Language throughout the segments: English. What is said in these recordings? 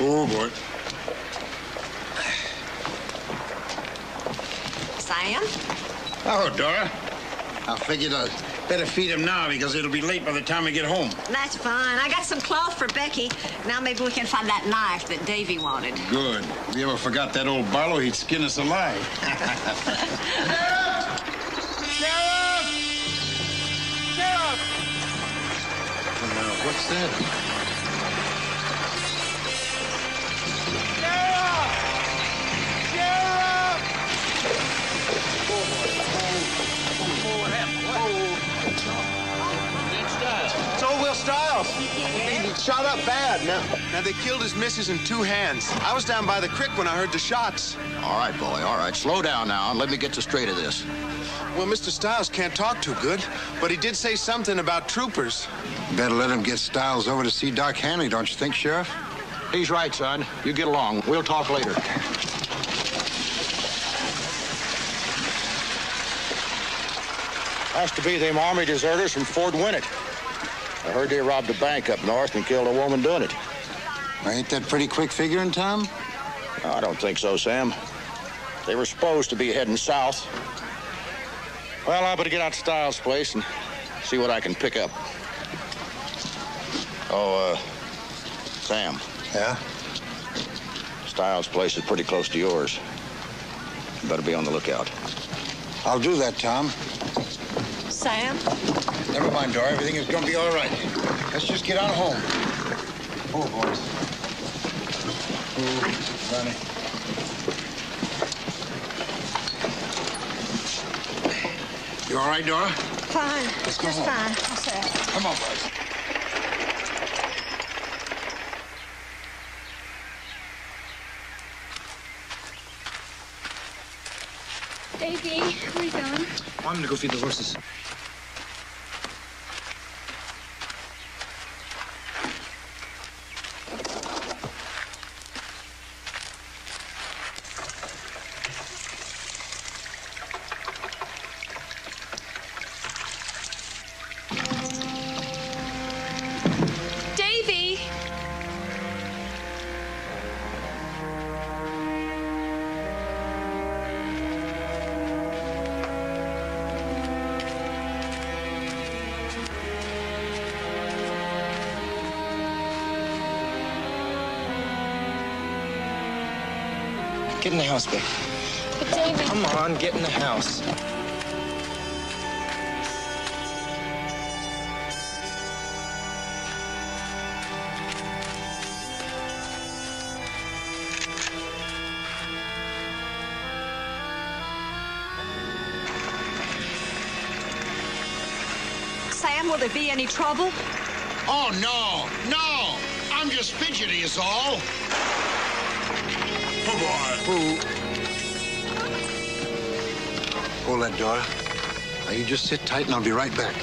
Oh, boy. Sam? Oh, Dora. I figured I'd better feed him now because it'll be late by the time we get home. That's fine. I got some cloth for Becky. Now maybe we can find that knife that Davy wanted. Good. If we ever forgot that old Barlow, he'd skin us alive. Sheriff! Sheriff! Oh, no. What's that? Styles. He shot up bad. Now they killed his missus in two hands. I was down by the creek when I heard the shots. All right, boy, all right. Slow down now and let me get the straight of this. Well, Mr. Styles can't talk too good, but he did say something about troopers. Better let him get Styles over to see Doc Hanley, don't you think, Sheriff? He's right, son. You get along. We'll talk later. Has to be them Army deserters from Fort Winnett. I heard they robbed a bank up north and killed a woman doing it. Ain't that pretty quick figuring, Tom? I don't think so, Sam. They were supposed to be heading south. Well, I better get out to Styles' place and see what I can pick up. Oh, Sam. Yeah? Styles' place is pretty close to yours. You better be on the lookout. I'll do that, Tom. Sam? Never mind, Dora. Everything is going to be all right. Let's just get on home. Oh, boys. Oh, Ronnie. You all right, Dora? Fine. Let's go Just home. fine. I'll say. Come on, boys. Davy, where are you going? I'm gonna go feed the horses. Davy! Get in the house, babe. But Davy... Come on, get in the house. Sam, will there be any trouble? Oh, no. No. I'm just fidgety is all. Oh, boy. Hold that, Dora. Now, you just sit tight, and I'll be right back.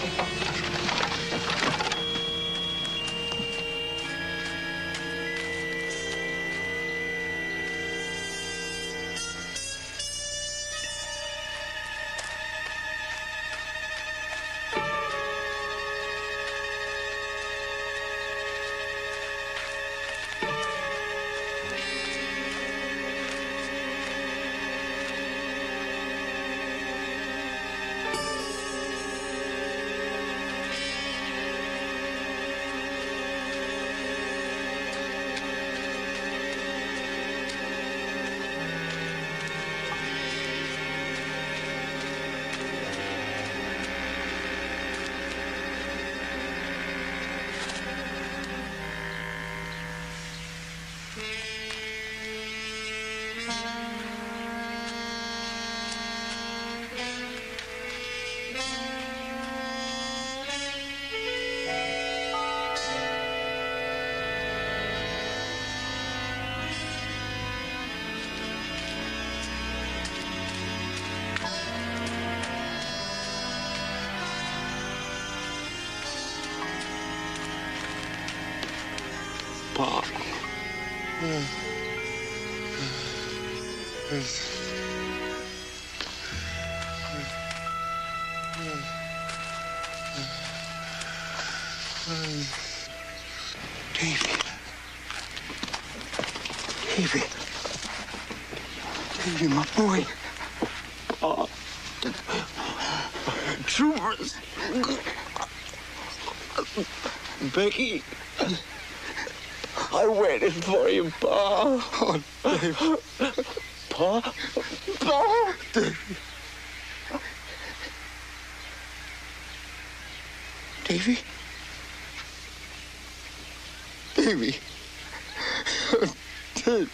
Pa. Davy. Davy. Davy, my boy. Oh. Troopers. Becky. I waited for you, Pa. Oh, Davy. Pa? Pa? Davy. Davy? Davy. Davy.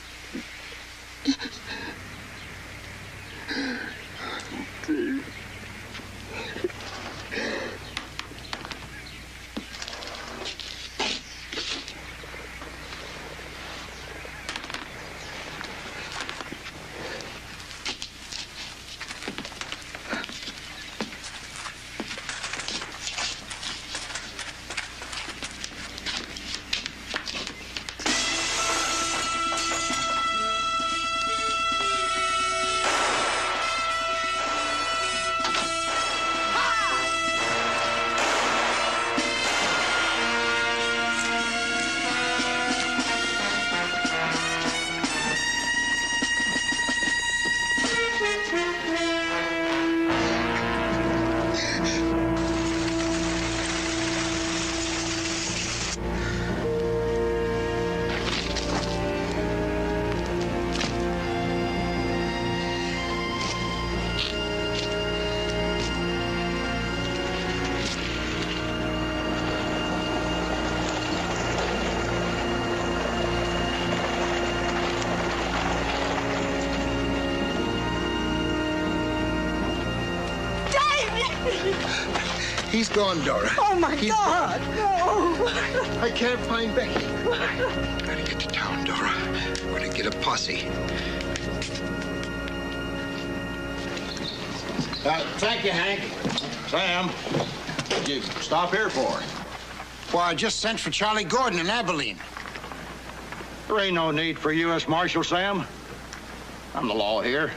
He's gone, Dora. Oh, my God. No. I can't find Becky. Gotta get to town, Dora. We're gonna get a posse. Thank you, Hank. Sam, what'd you stop here for? Well, I just sent for Charlie Gordon in Abilene. There ain't no need for U.S. Marshal, Sam. I'm the law here.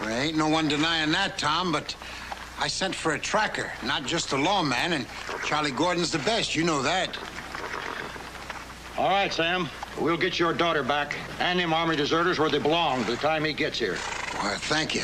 There ain't no one denying that, Tom, but I sent for a tracker, not just a lawman, and Charlie Gordon's the best. You know that. All right, Sam. We'll get your daughter back and them Army deserters where they belong by the time he gets here. Well, thank you.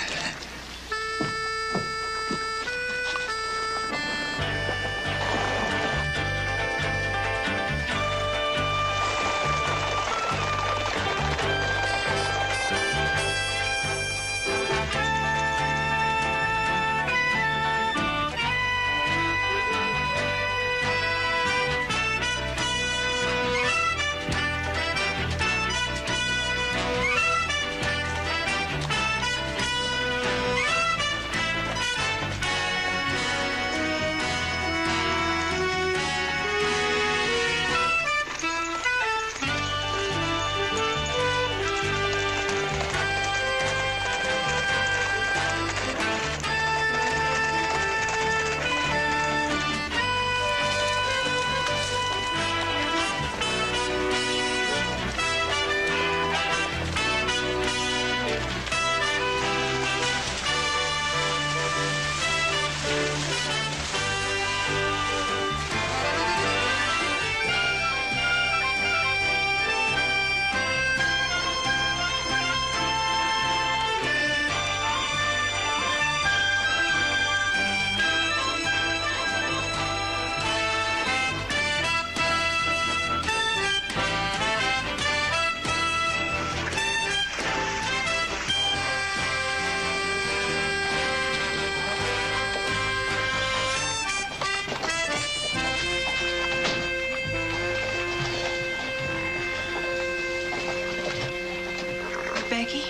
Becky?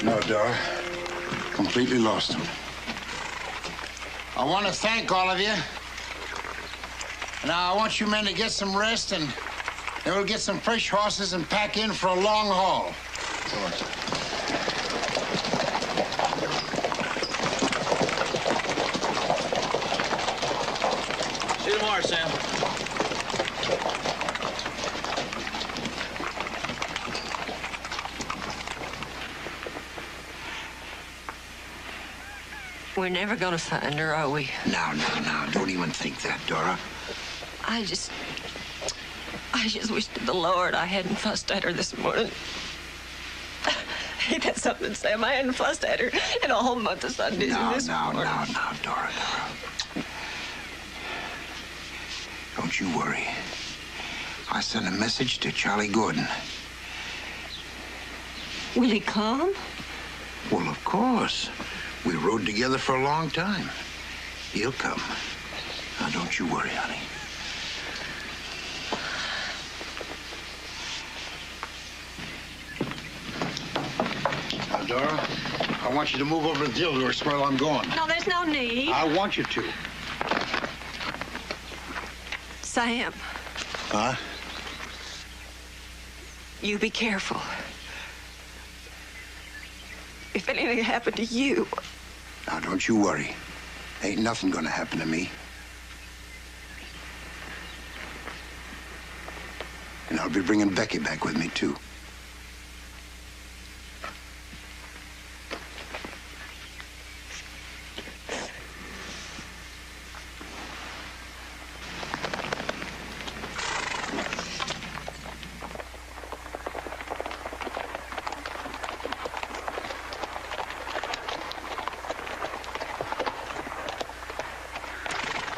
No, Dora. Completely lost him. I want to thank all of you. Now, I want you men to get some rest, and then we'll get some fresh horses and pack in for a long haul. See you tomorrow, Sam. We're never gonna find her, are we? Now, don't even think that, Dora. I just wish to the Lord I hadn't fussed at her this morning. Ain't that something, Sam? I hadn't fussed at her in a whole month of Sundays. No, this morning. Dora. Don't you worry. I sent a message to Charlie Gordon. Will he come? Well, of course. We rode together for a long time. He'll come. Now, don't you worry, honey. Now, Dora, I want you to move over to the Dildor's while I'm gone. No, there's no need. I want you to. Sam, Huh? you be careful. If anything happened to you... Now, don't you worry. Ain't nothing gonna happen to me. And I'll be bringing Becky back with me, too.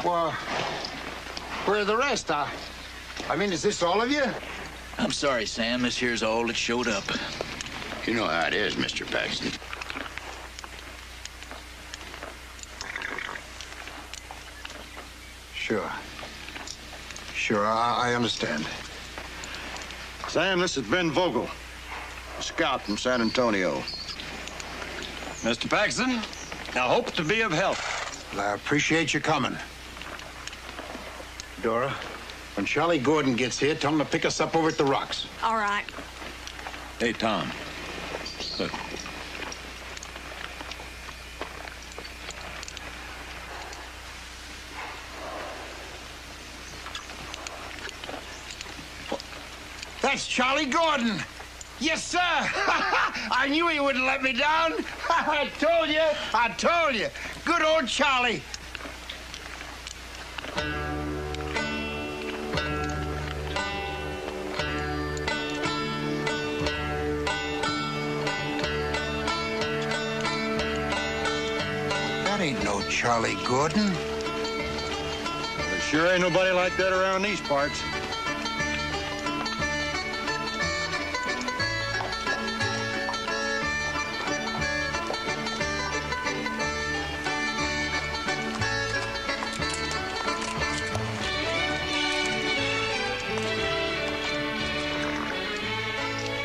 Well, where are the rest? I mean, is this all of you? I'm sorry, Sam. This here's all that showed up. You know how it is, Mr. Paxton. Sure, I understand. Sam, this is Ben Vogel, a scout from San Antonio. Mr. Paxton, I hope to be of help. Well, I appreciate you coming. Dora, when Charlie Gordon gets here, tell him to pick us up over at the rocks. All right. Hey, Tom. Look. That's Charlie Gordon. Yes, sir. I knew he wouldn't let me down. I told you. Good old Charlie. That ain't no Charlie Gordon. There sure ain't nobody like that around these parts.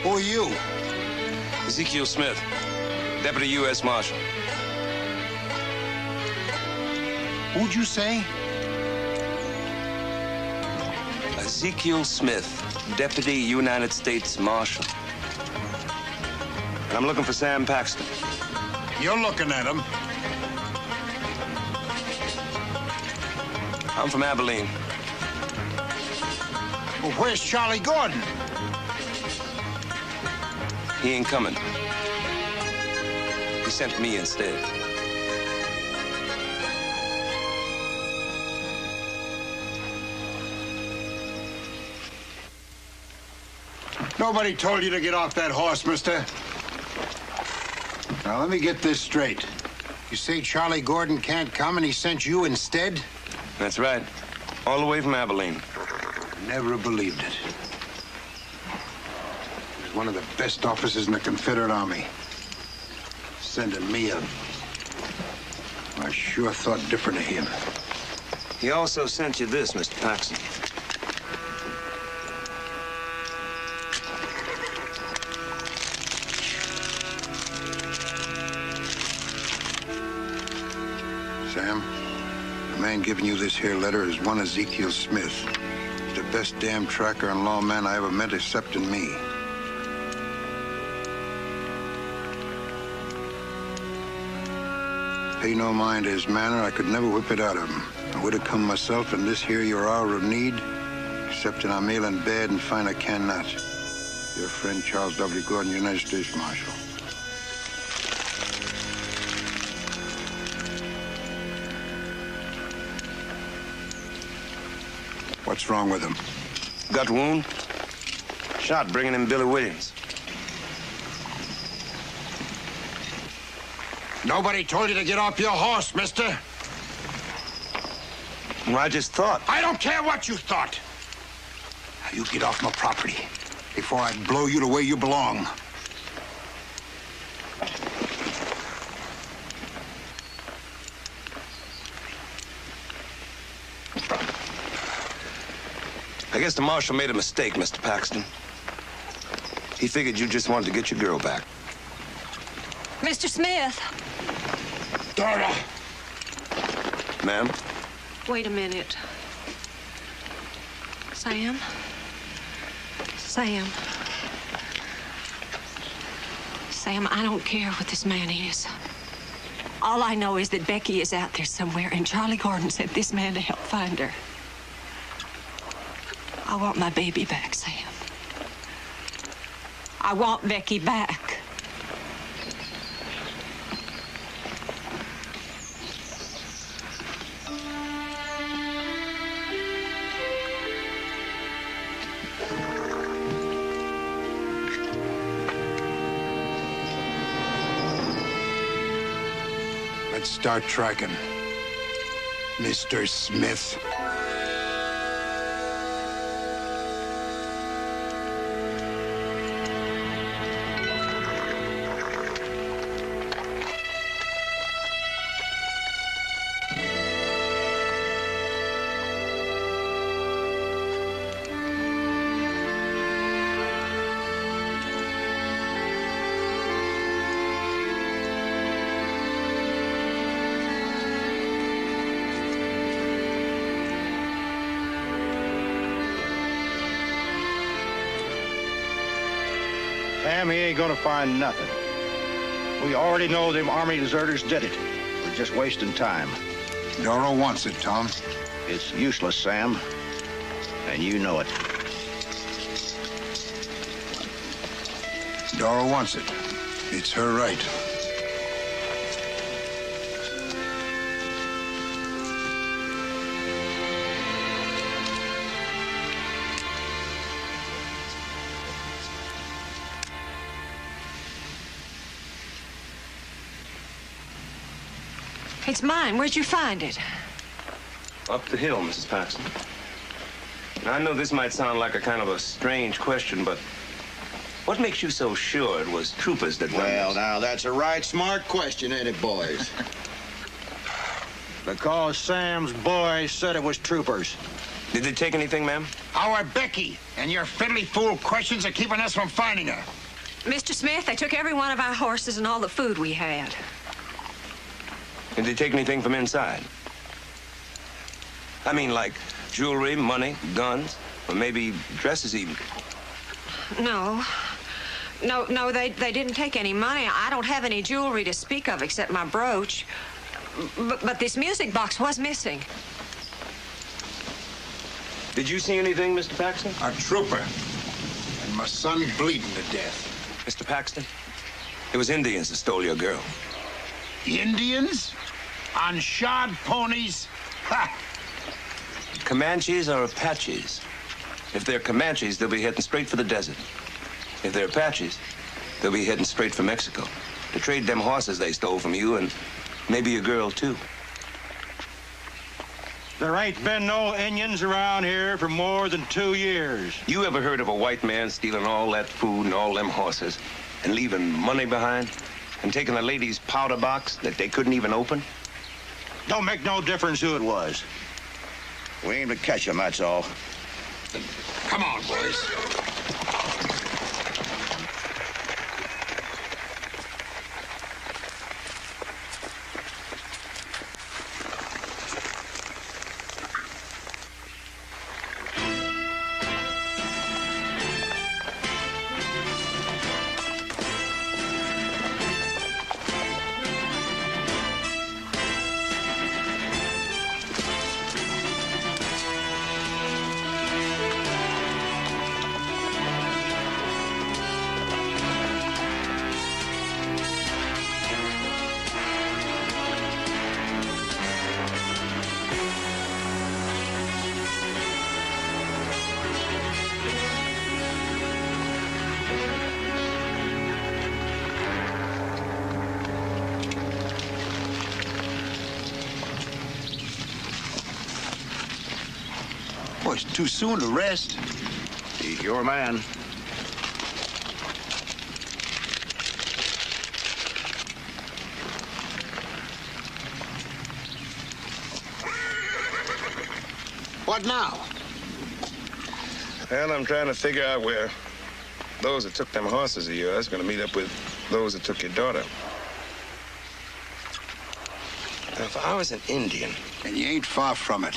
Who are you? Ezekiel Smith, Deputy U.S. Marshal. Who'd you say? Ezekiel Smith, Deputy United States Marshal. And I'm looking for Sam Paxton. You're looking at him. I'm from Abilene. Well, where's Charlie Gordon? He ain't coming. He sent me instead. Nobody told you to get off that horse, mister. Now, let me get this straight. You say Charlie Gordon can't come and he sent you instead? That's right. All the way from Abilene. Never believed it. He was one of the best officers in the Confederate Army. Sending me up. I sure thought different of him. He also sent you this, Mr. Paxton. Sam, the man giving you this here letter is one Ezekiel Smith. He's the best damn tracker and lawman I ever met except in me. Pay no mind to his manner, I could never whip it out of him. I would have come myself in this here your hour of need, excepting I'm ill in bed and find I cannot. Your friend Charles W. Gordon, United States Marshal. What's wrong with him? Gut wound. Shot bringing in Billy Williams. Nobody told you to get off your horse, mister. Well, I just thought. I don't care what you thought. Now, you get off my property before I blow you the way you belong. I guess the marshal made a mistake, Mr. Paxton. He figured you just wanted to get your girl back. Mr. Smith. Dora! Ma'am? Wait a minute. Sam? Sam. Sam, I don't care what this man is. All I know is that Becky is out there somewhere, and Charlie Gordon sent this man to help find her. I want my baby back, Sam. I want Becky back. Let's start tracking, Mr. Smith. Sam, he ain't gonna find nothing. We already know them army deserters did it. We're just wasting time. Dora wants it, Tom. It's useless, Sam. And you know it. Dora wants it. It's her right. It's mine. Where'd you find it? Up the hill, Mrs. Paxton. Now, I know this might sound like a kind of a strange question, but what makes you so sure it was troopers that done Well, this? now, that's a right smart question, ain't it, boys? Because Sam's boys said it was troopers. Did they take anything, ma'am? Our Becky, and your fiddly fool questions are keeping us from finding her. Mr. Smith, they took every one of our horses and all the food we had. Did they take anything from inside? I mean, like jewelry, money, guns, or maybe dresses even. No, they didn't take any money. I don't have any jewelry to speak of except my brooch. But this music box was missing. Did you see anything, Mr. Paxton? A trooper. And my son bleeding to death. Mr. Paxton, it was Indians that stole your girl. Indians? On shod ponies? Ha! Comanches or Apaches? If they're Comanches, they'll be heading straight for the desert. If they're Apaches, they'll be heading straight for Mexico to trade them horses they stole from you and maybe your girl, too. There ain't been no Indians around here for more than 2 years. You ever heard of a white man stealing all that food and all them horses and leaving money behind and taking a lady's powder box that they couldn't even open? Don't make no difference who it was. We aim to catch him, that's all. Come on, boys. much too soon to rest. He's your man. What now? Well, I'm trying to figure out where those that took them horses of yours are going to meet up with those that took your daughter. Now, if I was an Indian... And you ain't far from it.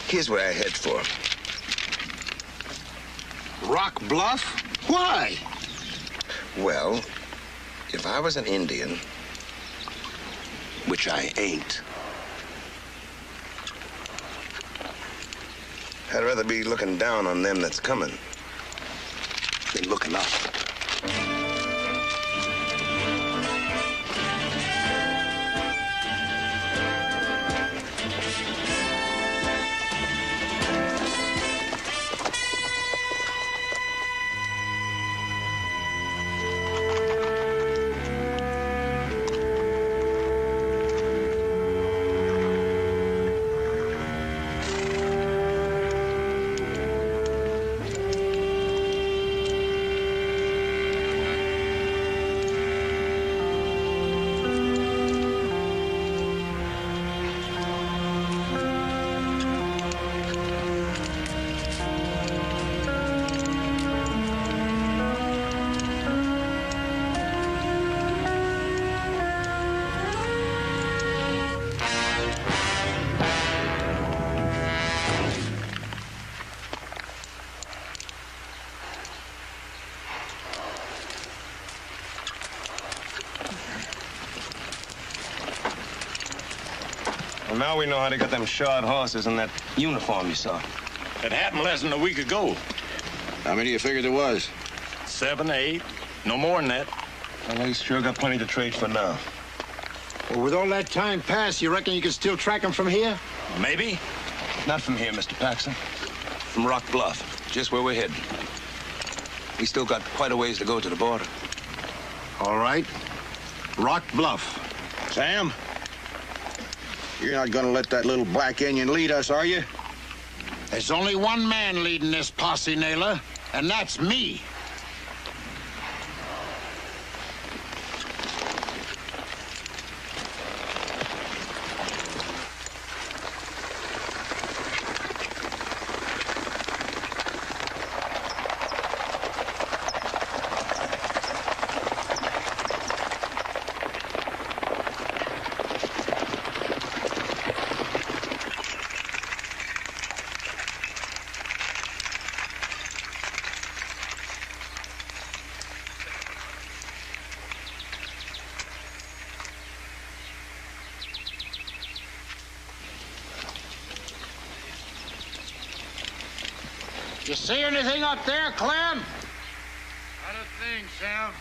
Here's what I head for. Rock Bluff? Why? Well, if I was an Indian, which I ain't, I'd rather be looking down on them that's coming than looking up. Well, now we know how to get them shod horses in that uniform you saw. It happened less than a week ago. How many do you figure there was? 7, 8. No more than that. Well, they sure got plenty to trade for now. Well, with all that time passed, you reckon you can still track them from here? Maybe. Not from here, Mr. Paxson. From Rock Bluff, just where we're heading. We still got quite a ways to go to the border. All right. Rock Bluff. Sam? You're not gonna let that little black Indian lead us, are you? There's only one man leading this posse, Naylor, and that's me. You see anything up there, Clem? Not a thing, Sam.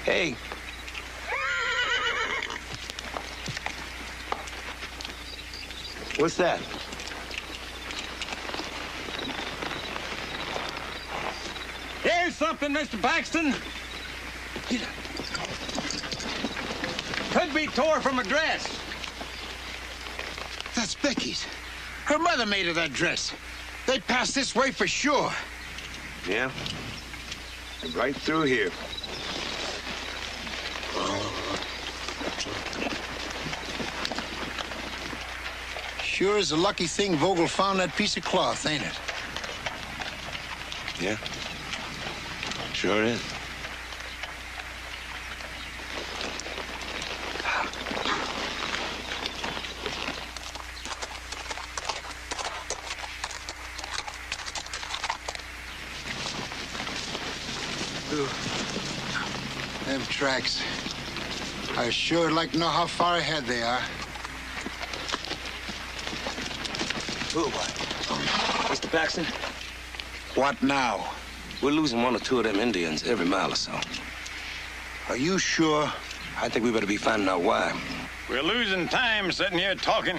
Hey. What's that? Here's something, Mr. Paxton. Could be tore from a dress. That's Becky's. Her mother made her that dress. They passed this way for sure. Yeah? Right through here. Sure is a lucky thing Vogel found that piece of cloth, ain't it? Yeah. Sure is. Them tracks. I sure like to know how far ahead they are. Ooh, Mr. Paxton? What now? We're losing one or two of them Indians every mile or so. Are you sure? I think we better be finding out why. We're losing time sitting here talking.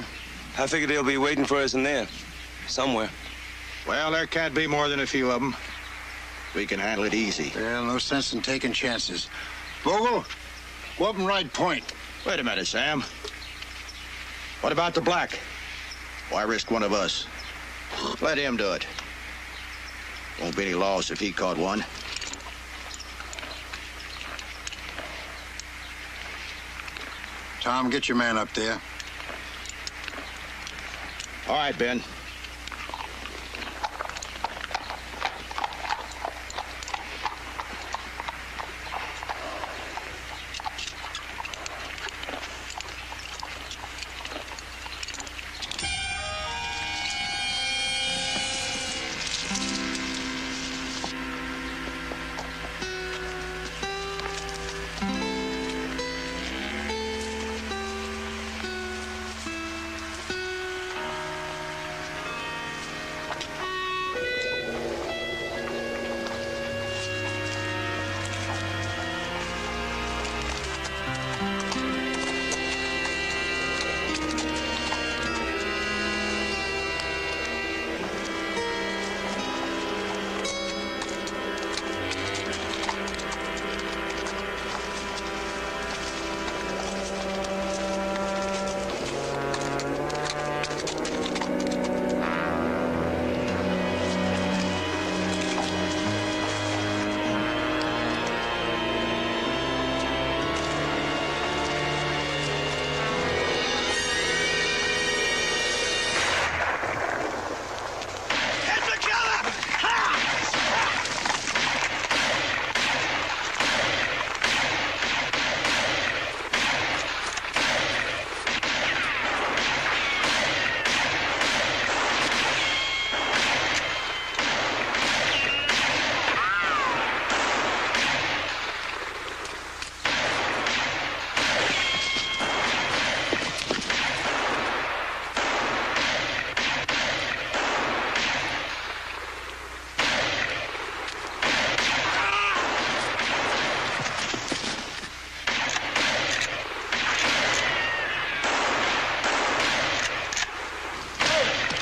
I figure they'll be waiting for us in there. Somewhere. Well, there can't be more than a few of them. We can handle it easy. Well, no sense in taking chances. Vogel, go up and ride point. Wait a minute, Sam. What about the black? Why risk one of us? Let him do it. Won't be any loss if he caught one. Tom, get your man up there. All right, Ben.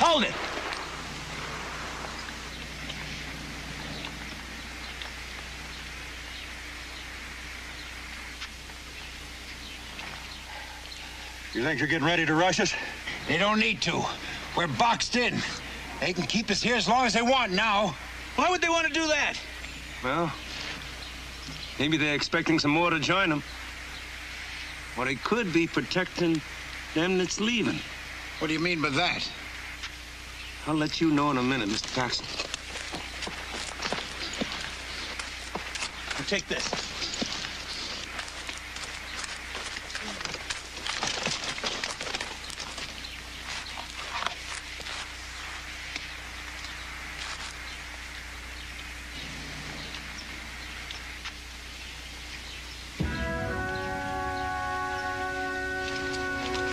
Hold it! You think you're getting ready to rush us? They don't need to. We're boxed in. They can keep us here as long as they want now. Why would they want to do that? Well, maybe they're expecting some more to join them. Or they could be protecting them that's leaving. What do you mean by that? I'll let you know in a minute, Mr. Paxton. Now take this.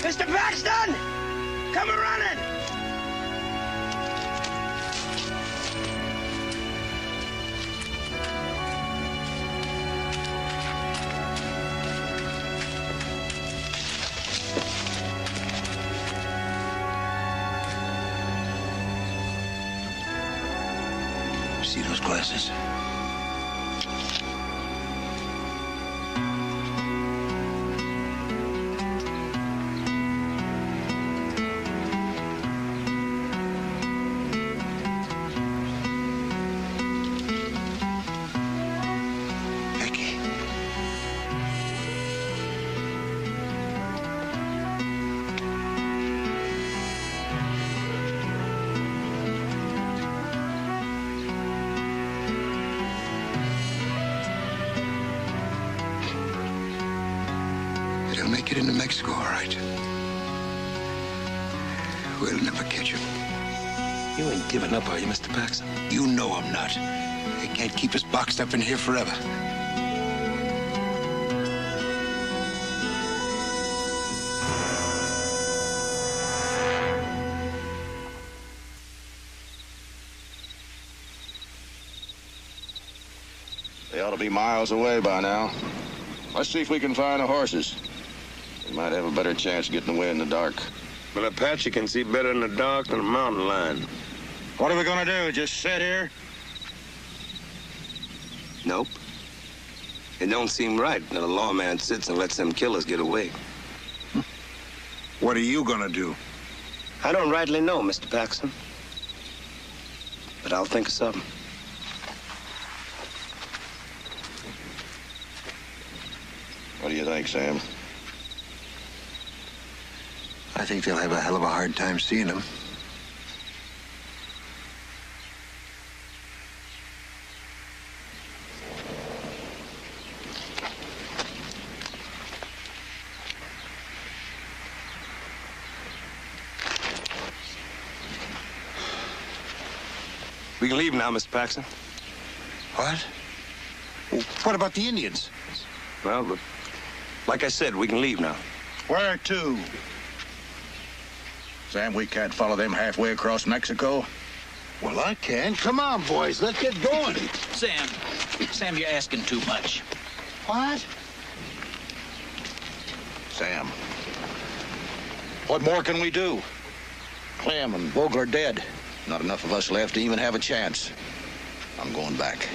Mr. Paxton! Come running! See those glasses? They'll make it into Mexico, all right. We'll never catch them. You ain't giving up, are you, Mr. Paxton? You know I'm not. They can't keep us boxed up in here forever. They ought to be miles away by now. Let's see if we can find the horses. We might have a better chance getting away in the dark. Well, Apache can see better in the dark than a mountain lion. What are we gonna do? Just sit here? Nope. It don't seem right that a lawman sits and lets them killers get away. What are you gonna do? I don't rightly know, Mr. Paxton. But I'll think of something. What do you think, Sam? I think they'll have a hell of a hard time seeing him. We can leave now, Mr. Paxton. What? What about the Indians? Well, look, like I said, we can leave now. Where to? Sam, we can't follow them halfway across Mexico. Well, I can. Come on, boys. Let's get going. Sam, you're asking too much. What? Sam, what more can we do? Clem and Vogel are dead. Not enough of us left to even have a chance. I'm going back.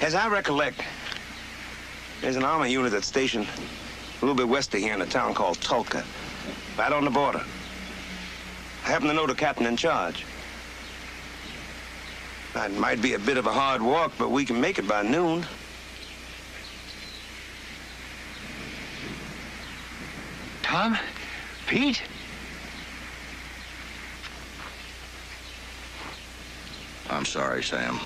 As I recollect, there's an army unit that's stationed a little bit west of here in a town called Tulca, right on the border. I happen to know the captain in charge. It might be a bit of a hard walk, but we can make it by noon. Tom? Pete? I'm sorry, Sam.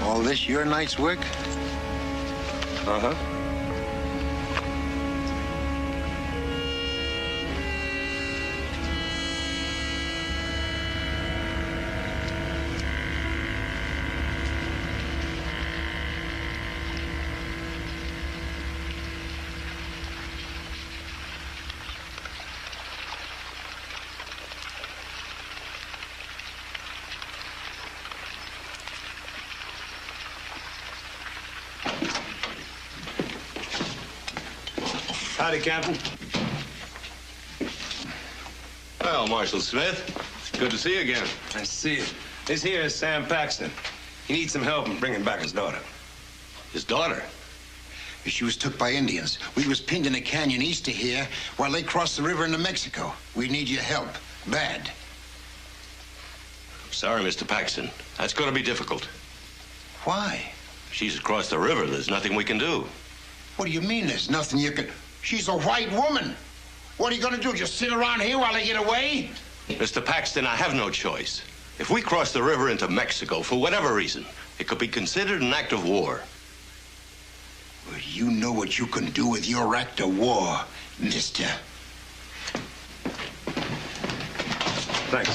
All this your night's work? Uh-huh. Howdy, Captain. Well, Marshal Smith, good to see you again. Nice to see you. This here is Sam Paxton. He needs some help in bringing back his daughter. His daughter? She was took by Indians. We was pinned in a canyon east of here while they crossed the river into Mexico. We need your help. Bad. Sorry, Mr. Paxton. That's going to be difficult. Why? She's across the river. There's nothing we can do. What do you mean there's nothing you can... She's a white woman. What are you gonna do, just sit around here while they get away? Mr. Paxton, I have no choice. If we cross the river into Mexico, for whatever reason, it could be considered an act of war. Well, you know what you can do with your act of war, mister. Thanks.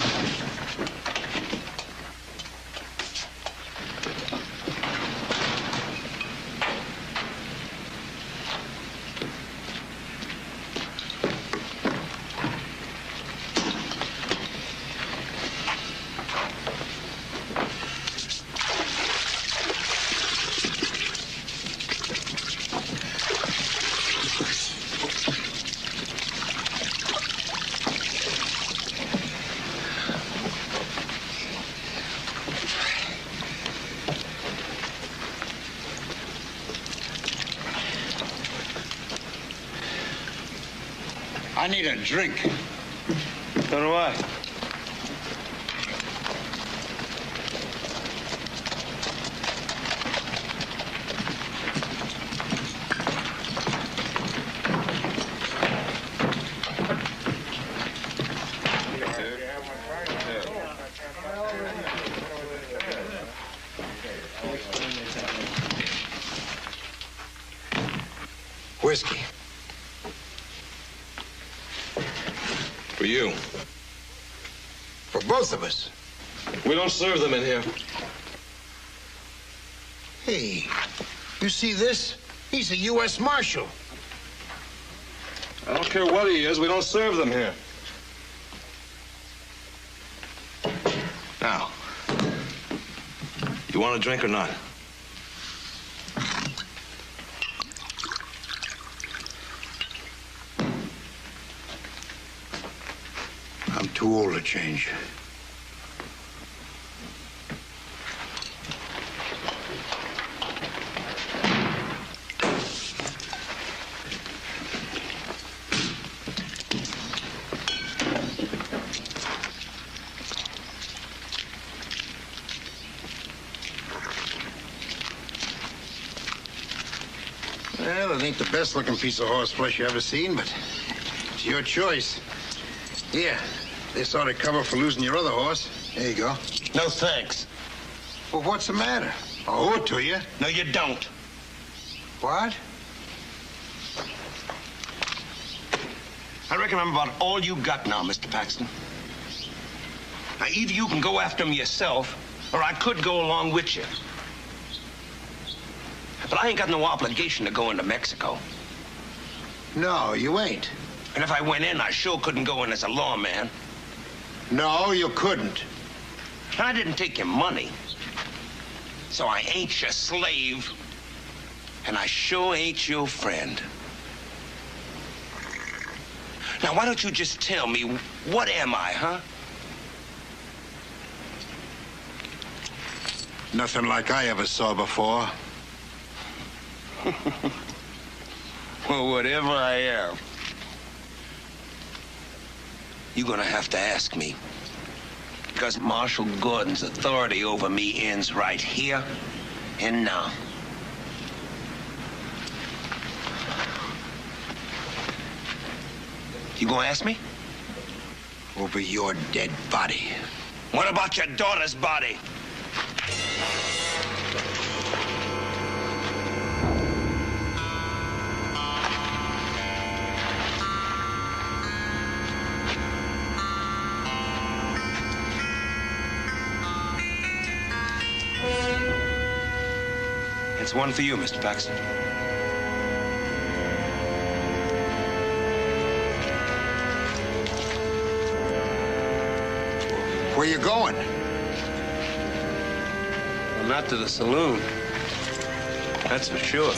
I need a drink. So do I. For you. For both of us. We don't serve them in here. Hey, you see this? He's a U.S. Marshal. I don't care what he is. We don't serve them here. Now, you want a drink or not? I'm too old to change. Well, it ain't the best-looking piece of horse flesh you ever seen, but it's your choice. Here, this ought to cover for losing your other horse. There you go. No thanks. Well, what's the matter? I owe it to you. No, you don't. What? I reckon I'm about all you got now, Mr. Paxton. Now, either you can go after him yourself, or I could go along with you. But I ain't got no obligation to go into Mexico. No, you ain't. And if I went in, I sure couldn't go in as a lawman. No, you couldn't. I didn't take your money. So I ain't your slave. And I sure ain't your friend. Now, why don't you just tell me, what am I, huh? Nothing like I ever saw before. Well, whatever I am, you're gonna have to ask me. Because Marshal Gordon's authority over me ends right here and now. You gonna ask me? Over your dead body. What about your daughter's body? It's one for you, Mr. Paxton. Where you going? Well, not to the saloon. That's for sure.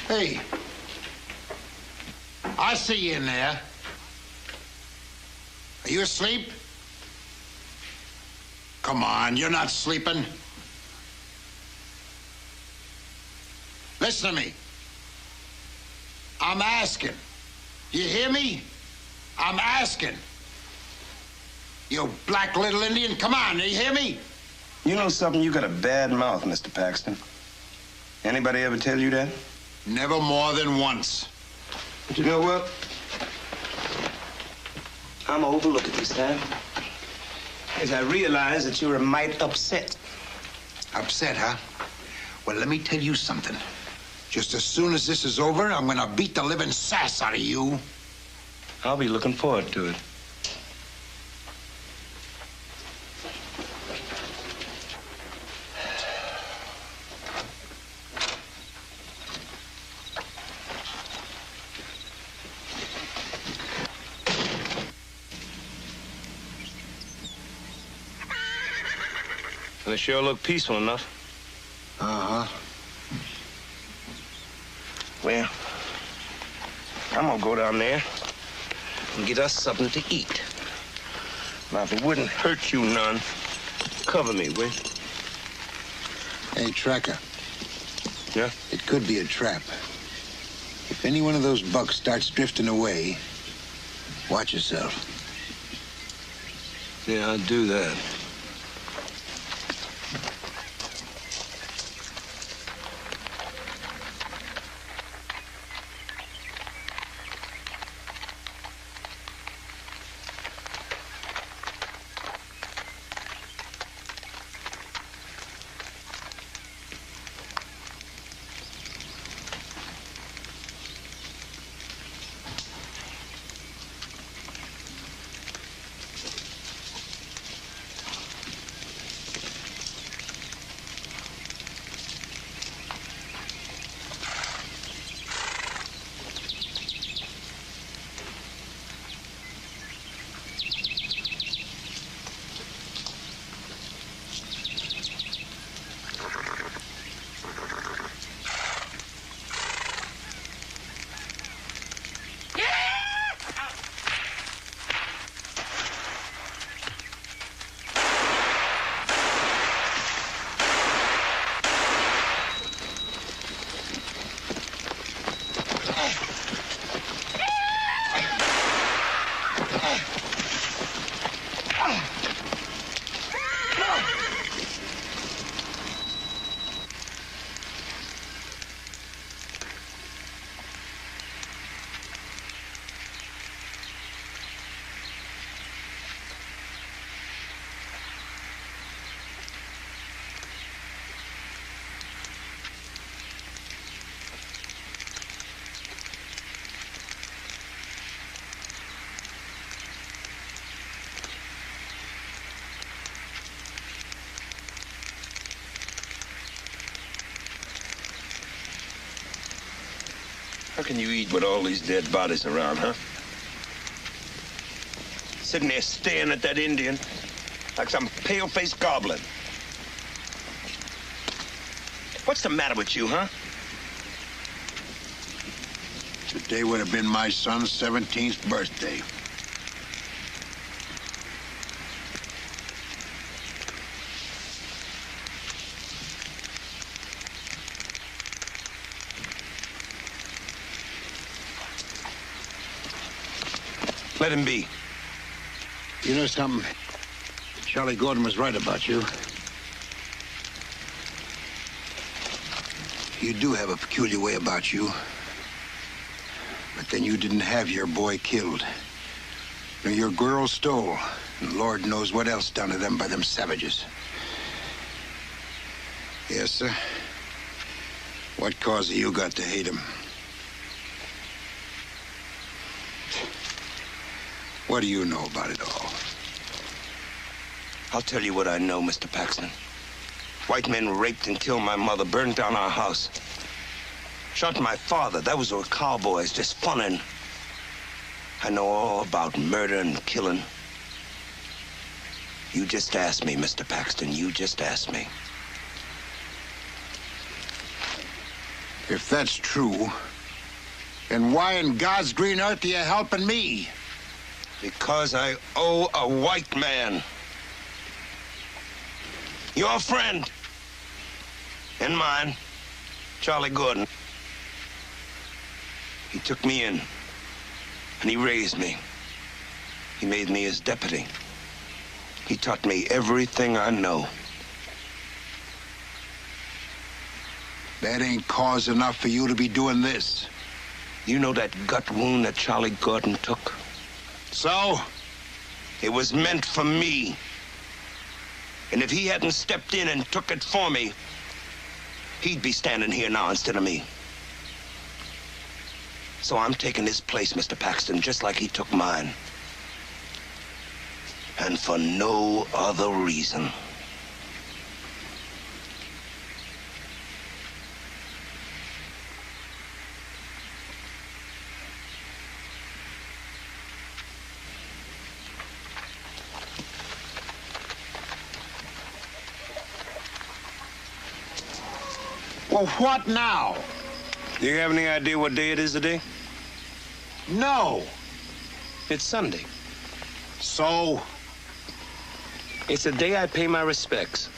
Hey, I see you in there. Are you asleep? Come on, you're not sleeping. Listen to me. I'm asking. You hear me? I'm asking. You black little Indian, come on, you hear me? You know something? You got a bad mouth, Mr. Paxton. Anybody ever tell you that? Never more than once. But you know what? I'm gonna overlook it this time. As I realize that you're a mite upset. Upset, huh? Well, let me tell you something. Just as soon as this is over, I'm gonna beat the living sass out of you. I'll be looking forward to it. They sure look peaceful enough. Uh-huh. Well, I'm gonna go down there and get us something to eat. Now, if it wouldn't hurt you none, cover me, will you? Hey, Tracker. Yeah? It could be a trap. If any one of those bucks starts drifting away, watch yourself. Yeah, I'll do that. How can you eat with all these dead bodies around, huh? Sitting there staring at that Indian like some pale-faced goblin. What's the matter with you, huh? Today would have been my son's 17th birthday. Let him be. You know something? Charlie Gordon was right about you. You do have a peculiar way about you. But then you didn't have your boy killed. Nor your girl stole. And Lord knows what else done to them by them savages. Yes, sir. What cause have you got to hate him? What do you know about it all? I'll tell you what I know, Mr. Paxton. White men raped and killed my mother, burned down our house. Shot my father. That was with cowboys, just funnin'. I know all about murder and killing. You just ask me, Mr. Paxton. You just ask me. If that's true, then why in God's green earth are you helping me? Because I owe a white man. Your friend. And mine. Charlie Gordon. He took me in. And he raised me. He made me his deputy. He taught me everything I know. That ain't cause enough for you to be doing this. You know that gut wound that Charlie Gordon took? So? It was meant for me. And if he hadn't stepped in and took it for me, he'd be standing here now instead of me. So I'm taking his place, Mr. Paxton, just like he took mine. And for no other reason. Well, what now? Do you have any idea what day it is today? No. It's Sunday. So? It's the day I pay my respects.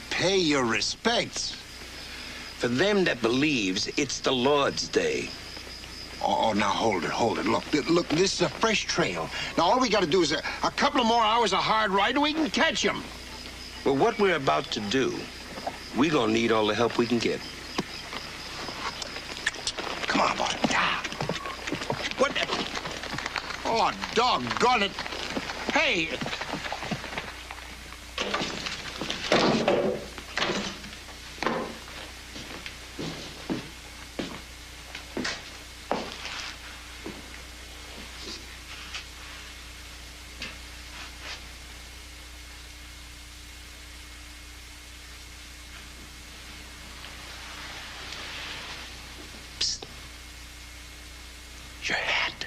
Pay your respects? For them that believes, it's the Lord's Day. Oh, now hold it. Look, this is a fresh trail. Now, all we got to do is a couple of more hours of hard ride and we can catch him. Well, what we're about to do, we're gonna need all the help we can get. Come on, boy. What the? Oh, doggone it. Hey. Your hat.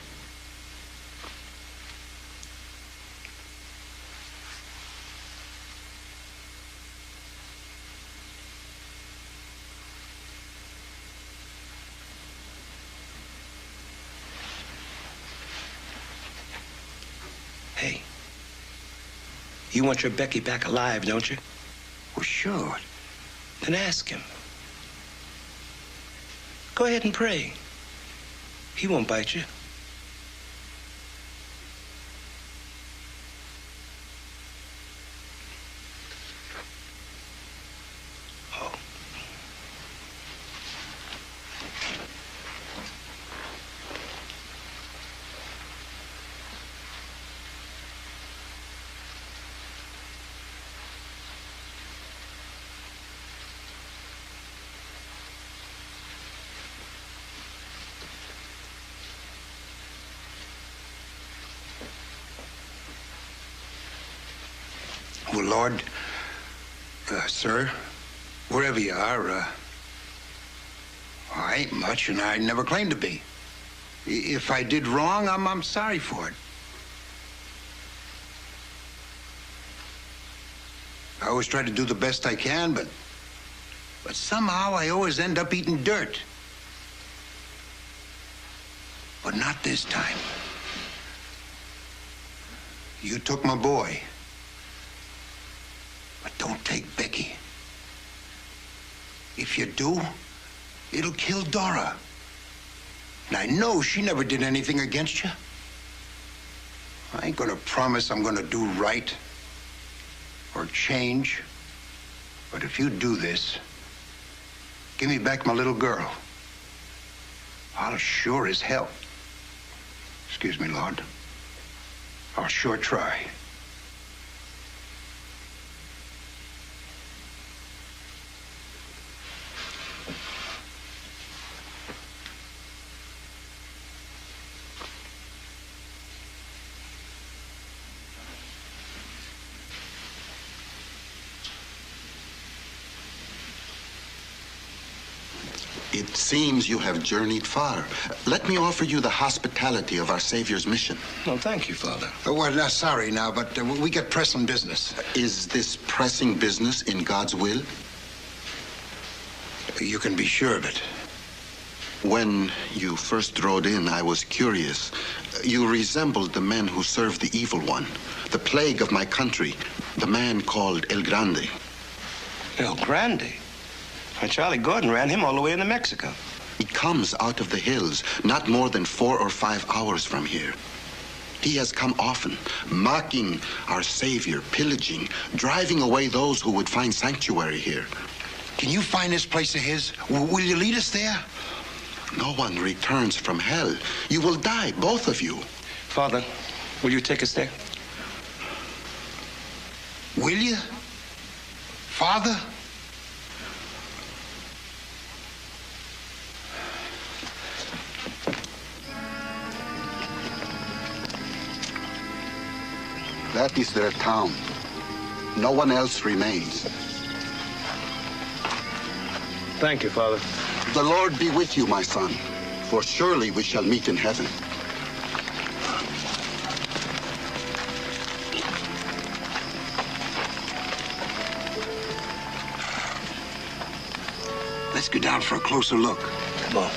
Hey, you want your Becky back alive, don't you? Well, sure. Then ask him. Go ahead and pray. He won't bite you. Oh. Well, Lord, sir, wherever you are, I ain't much, and I never claimed to be. If I did wrong, I'm sorry for it. I always try to do the best I can, but somehow I always end up eating dirt. But not this time. You took my boy. But don't take Becky. If you do, it'll kill Dora. And I know she never did anything against you. I ain't gonna promise I'm gonna do right or change. But if you do this, give me back my little girl. I'll sure as hell. Excuse me, Lord. I'll sure try. It seems you have journeyed far. Let me offer you the hospitality of our Savior's mission. No, thank you, Father. Well, sorry now, but we got pressing business. Is this pressing business in God's will? You can be sure of it. When you first rode in, I was curious. You resembled the men who served the evil one, the plague of my country, the man called El Grande. El Grande? Why, Charlie Gordon ran him all the way into Mexico. He comes out of the hills, not more than 4 or 5 hours from here. He has come often, mocking our Savior, pillaging, driving away those who would find sanctuary here. Can you find this place of his? Will you lead us there? No one returns from hell. You will die, both of you. Father, will you take us there? Will you? Father? That is their town. No one else remains. Thank you, Father. The Lord be with you, my son, for surely we shall meet in heaven. get down for a closer look. Come on.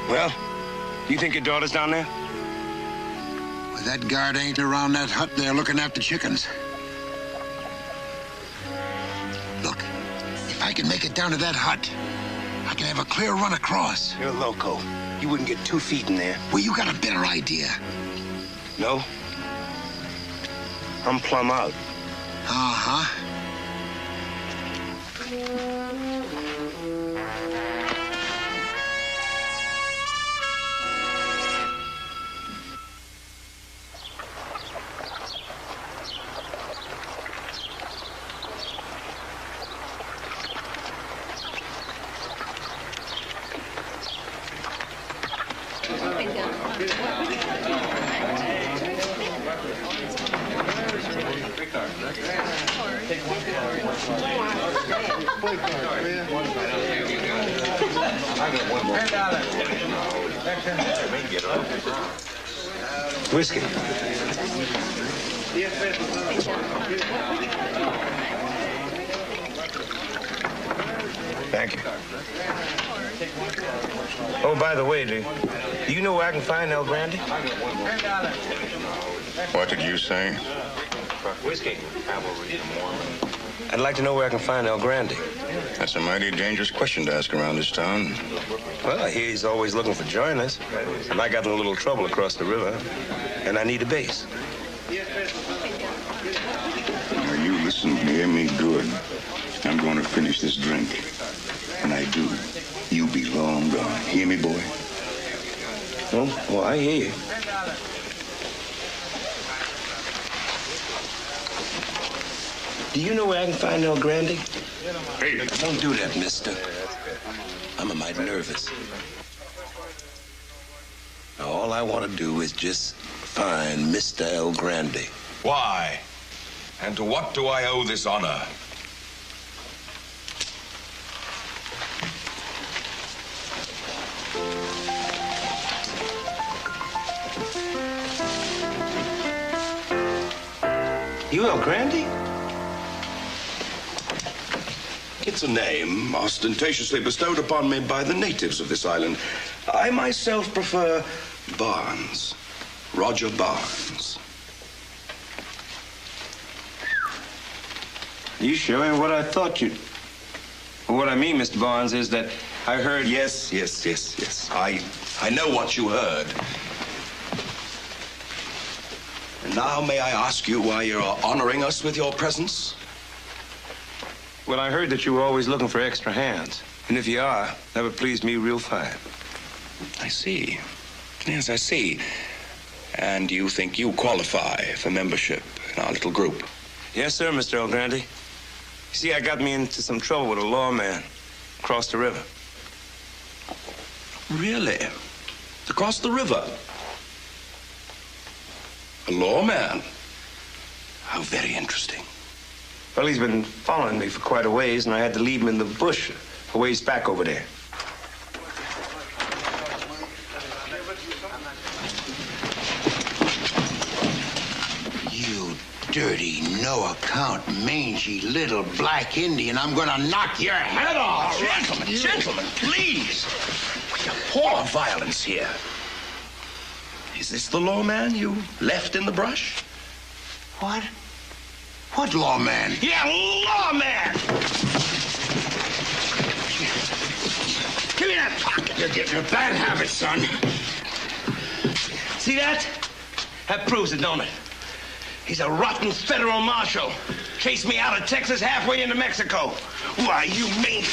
Well, you think your daughter's down there? Well, that guard ain't around that hut there looking after chickens. Look, if I can make it down to that hut, I can have a clear run across. You're loco. You wouldn't get 2 feet in there. Well, you got a better idea. No? I'm plumb out. Uh-huh. Whiskey. Thank you. Oh, by the way, do you know where I can find El Grande? What did you say? Whiskey. I'd like to know where I can find El Grande. That's a mighty dangerous question to ask around this town. Well, I hear he's always looking for joiners. And I got in a little trouble across the river, and I need a base. Now, you listen and hear me good. I'm going to finish this drink. When I do, you be long gone. Hear me, boy? Oh, well, I hear you. Do you know where I can find El Grande? Hey, don't do that, mister. I'm a mite nervous. Now, all I want to do is just find Mr. El Grande. Why? And to what do I owe this honor? You El Grande? It's a name ostentatiously bestowed upon me by the natives of this island. I myself prefer Barnes. Roger Barnes. You sure ain't what I thought you'd... What I mean, Mr. Barnes, is that I heard... Yes. I know what you heard. And now may I ask you why you're honoring us with your presence? Well, I heard that you were always looking for extra hands. And if you are, that would please me real fine. I see. Yes, I see. And you think you qualify for membership in our little group? Yes, sir, Mr. El Grande. You see, I got me into some trouble with a lawman across the river. Really? Across the river? A lawman? How very interesting. Well, he's been following me for quite a ways, and I had to leave him in the bush a ways back over there. You dirty, no-account, mangy little black Indian, I'm gonna knock your head off! Gentlemen, please! We abhor violence here. Is this the lawman you left in the brush? What? What lawman? Yeah, lawman! Give me that pocket. You're getting a bad habit, son. See that? That proves it, don't it? He's a rotten federal marshal. Chased me out of Texas halfway into Mexico. Why, you mean...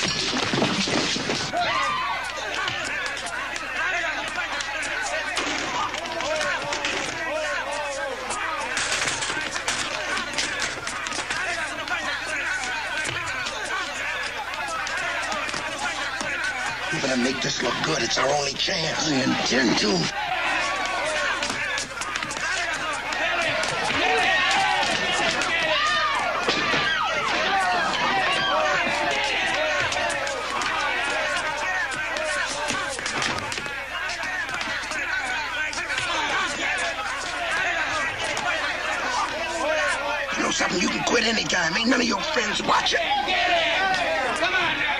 You better make this look good. It's our only chance. I intend to. at any time. Ain't none of your friends watching. Get in! Come on now.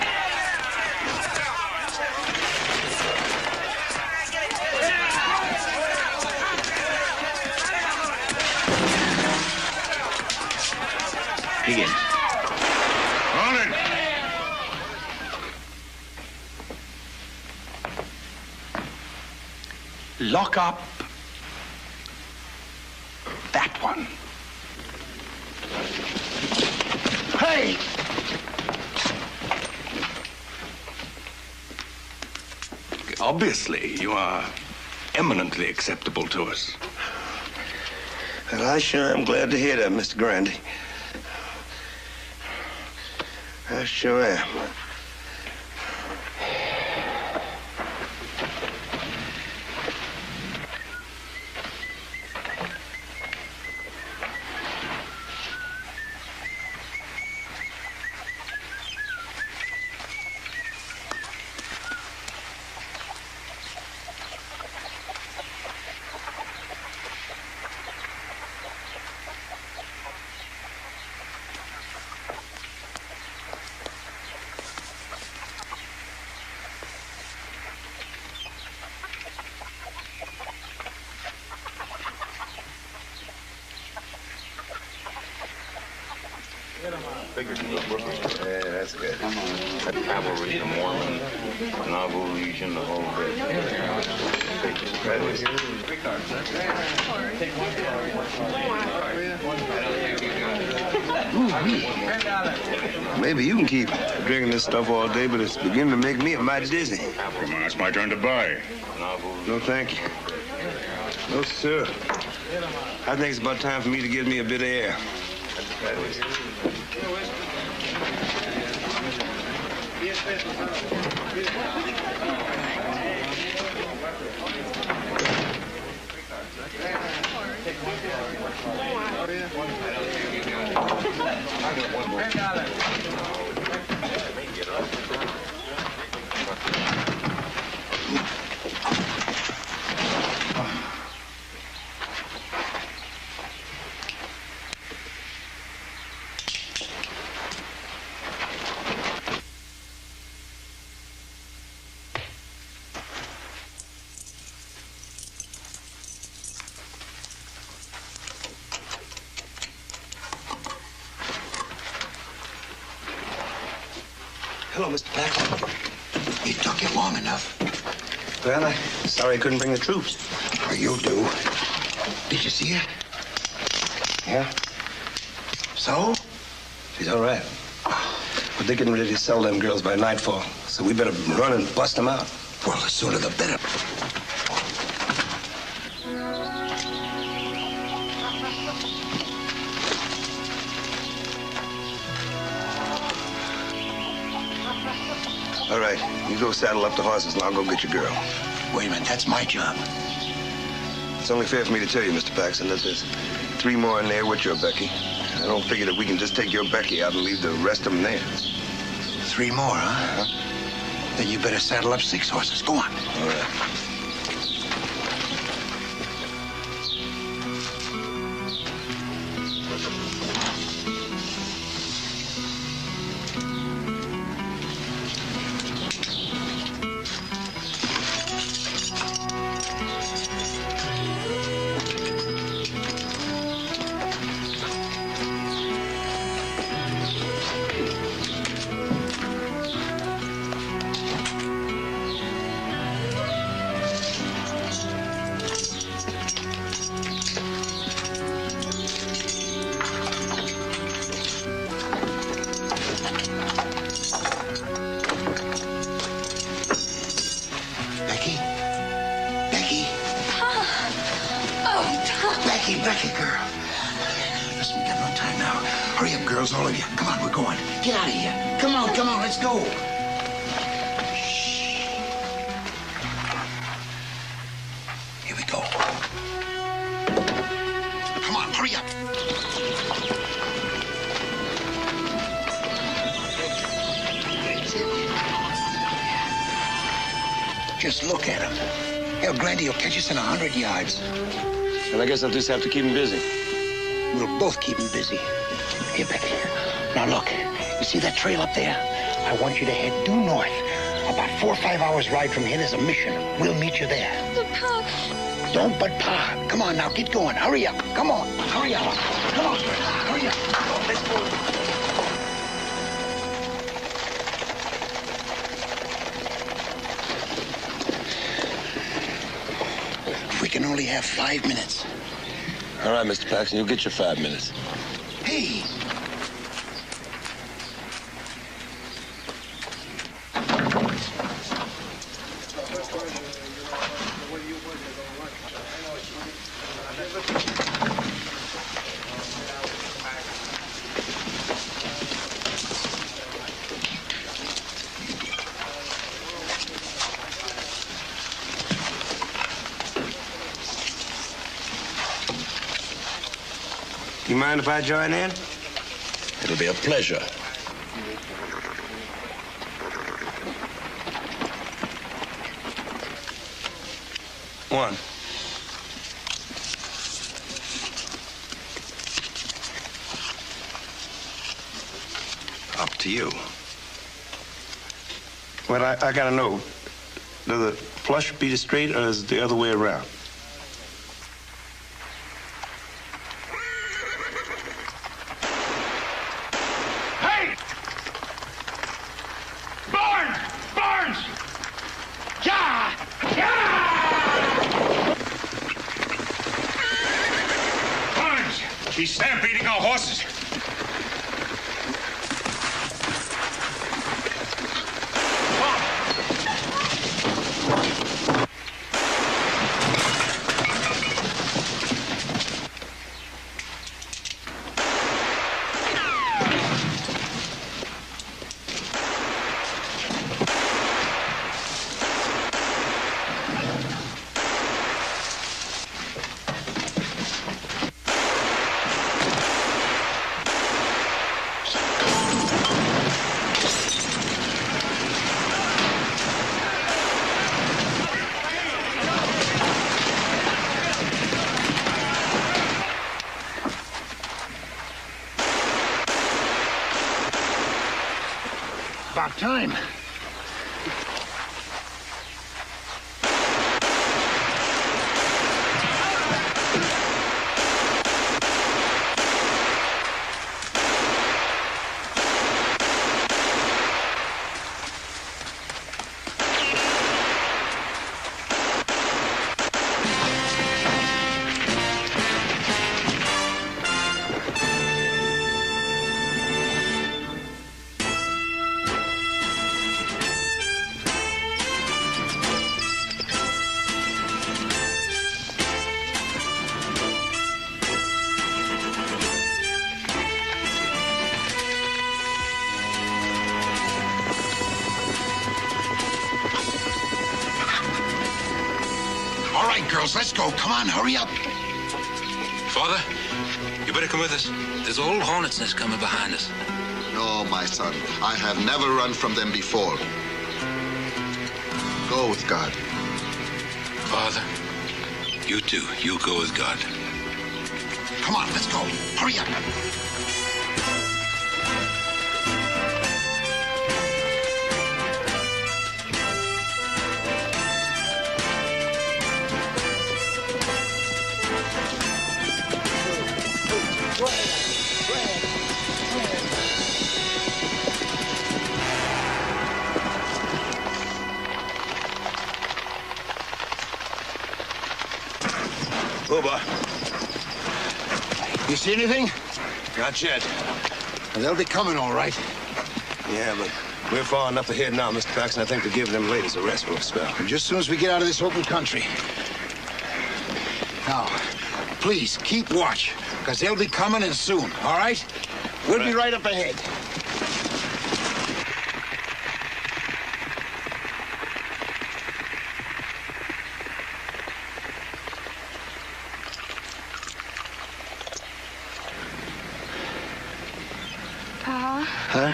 Begin. On it! Lock up that one. Hey! Obviously, you are eminently acceptable to us. Well, I sure am glad to hear that, Mr. Grundy. I sure am. Yeah, that's good. Cavalry, the Mormon, novel legion, the whole bit. Maybe you can keep drinking this stuff all day, but it's beginning to make me mighty dizzy. Come on, it's my turn to buy. No, thank you. No, sir. I think it's about time for me to get me a bit of air. Hello, Mr. Paxton. It took you long enough. Well, I'm sorry I couldn't bring the troops. Oh, you'll do. Did you see her? Yeah? So? She's all right. But they're getting ready to sell them girls by nightfall, so we better run and bust them out. Well, the sooner the better. All right, you go saddle up the horses and I'll go get your girl. Wait a minute, that's my job. It's only fair for me to tell you, Mr. Paxton, that there's 3 more in there with your Becky. I don't figure that we can just take your Becky out and leave the rest of them there. 3 more, huh? Then you better saddle up 6 horses. Go on. All right. Becky, girl. Listen, we got no time now. Hurry up, girls, all of you. Come on, we're going. Get out of here. Come on, let's go. Shh. Here we go. Come on, hurry up. Just look at him. El Grande will catch us in 100 yards. And I guess I'll just have to keep him busy. We'll both keep him busy. Here, Becky. Now look, you see that trail up there? I want you to head due north. About 4 or 5 hours ride from here, there's a mission. We'll meet you there. But Pa... Don't but Pa. Come on now, get going. Hurry up. Come on. Hurry up. Come on. Hurry up. Let's go. We can only have 5 minutes. All right, Mr. Paxton, you'll get your 5 minutes. Hey! You mind if I join in? It'll be a pleasure. One. Up to you. Well, I gotta know. Does the flush beat it straight or is it the other way around? He's stampeding our horses. About time. All right, girls, let's go. Come on, hurry up. Father, you better come with us. There's a whole hornet's nest coming behind us. No, my son. I have never run from them before. Go with God. Father, you too. You go with God. Come on, let's go. Hurry up. Booba. You see anything? Not yet. They'll be coming, all right. Yeah, but we're far enough ahead now, Mr. Paxton. I think they're giving them ladies a rest for a spell. And just as soon as we get out of this open country. Now, please, keep watch, because they'll be coming and soon, all right? We'll be right up ahead. Pa? Huh?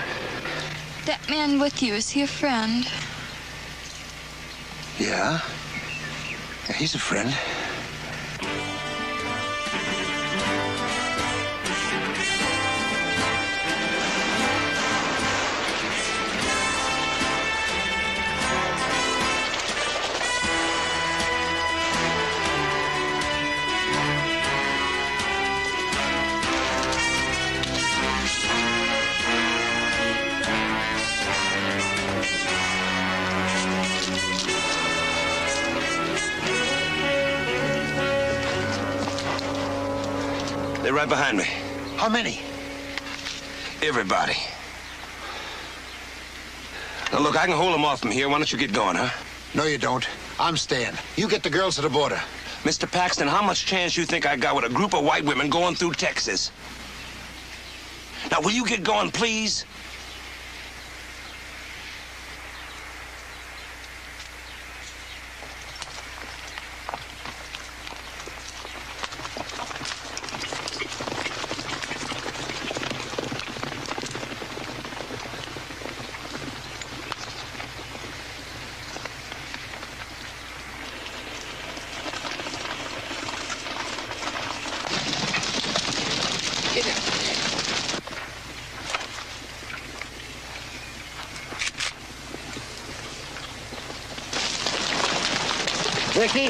That man with you, is he a friend? Yeah. He's a friend. They're right behind me. How many? Everybody. Now, look, I can hold them off from here. Why don't you get going, huh? No, you don't. I'm staying. You get the girls to the border. Mr. Paxton, how much chance you think I got with a group of white women going through Texas? Now, will you get going, please? Ricky,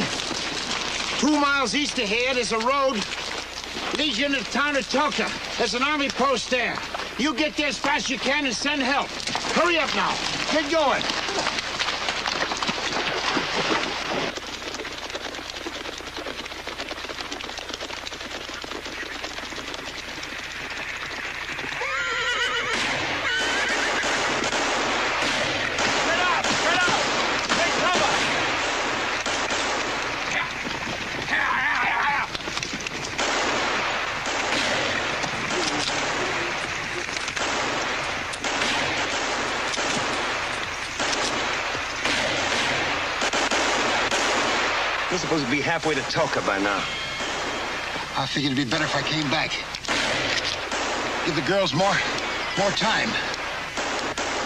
2 miles east of here, there's a road leads you into the town of Tulsa. There's an army post there. You get there as fast as you can and send help. Hurry up now. Get going. We're supposed to be halfway to Tulsa by now. I figured it'd be better if I came back. Give the girls more time.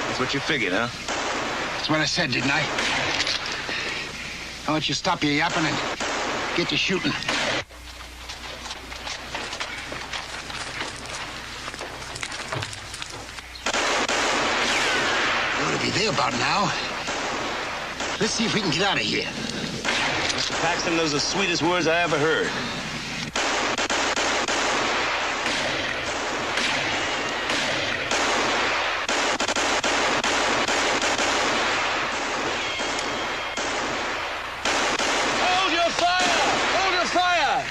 That's what you figured, huh? That's what I said, didn't I? Why don't you stop your yapping and get to shooting? You ought to be there about now. Let's see if we can get out of here. Mr. Paxton, those are the sweetest words I ever heard. Hold your fire! Hold your fire!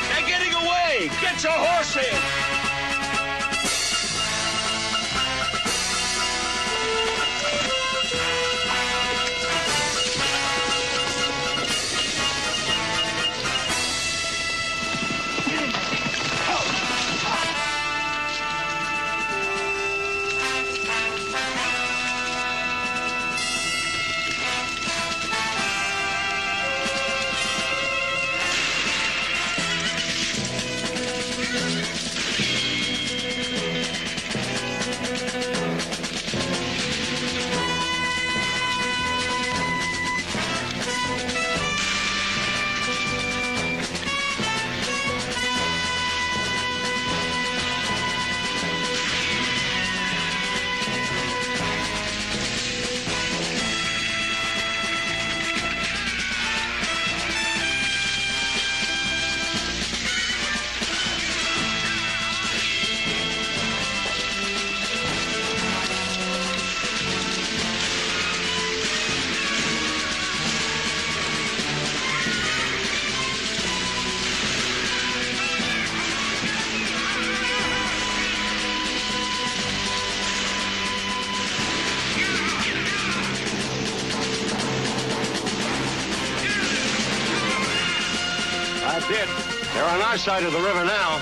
They're getting away! Get your horse in! That's it. They're on our side of the river now.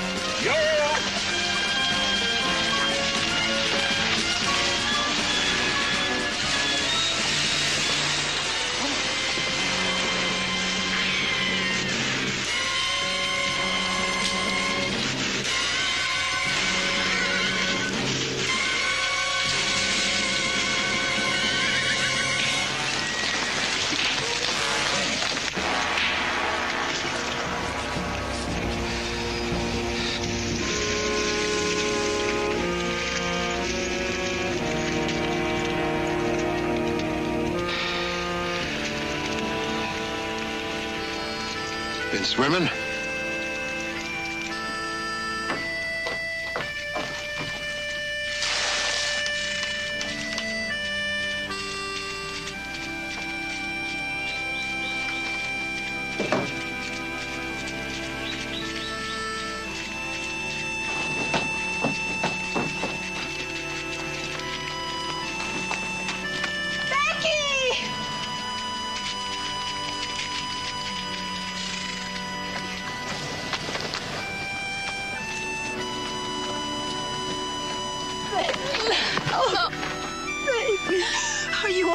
Been swimming?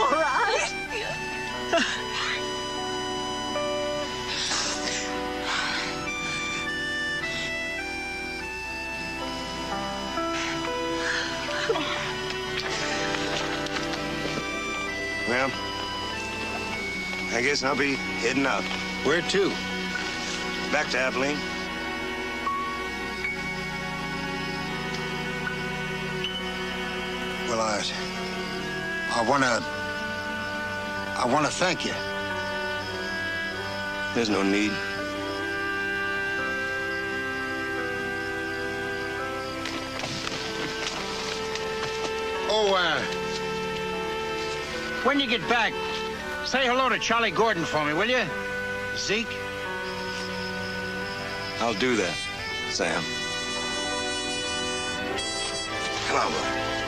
all right? Well, I guess I'll be heading out. Where to? Back to Abilene. Well, I wanna thank you. There's no need. Oh, when you get back, say hello to Charlie Gordon for me, will you? Zeke? I'll do that, Sam. Come on, boy.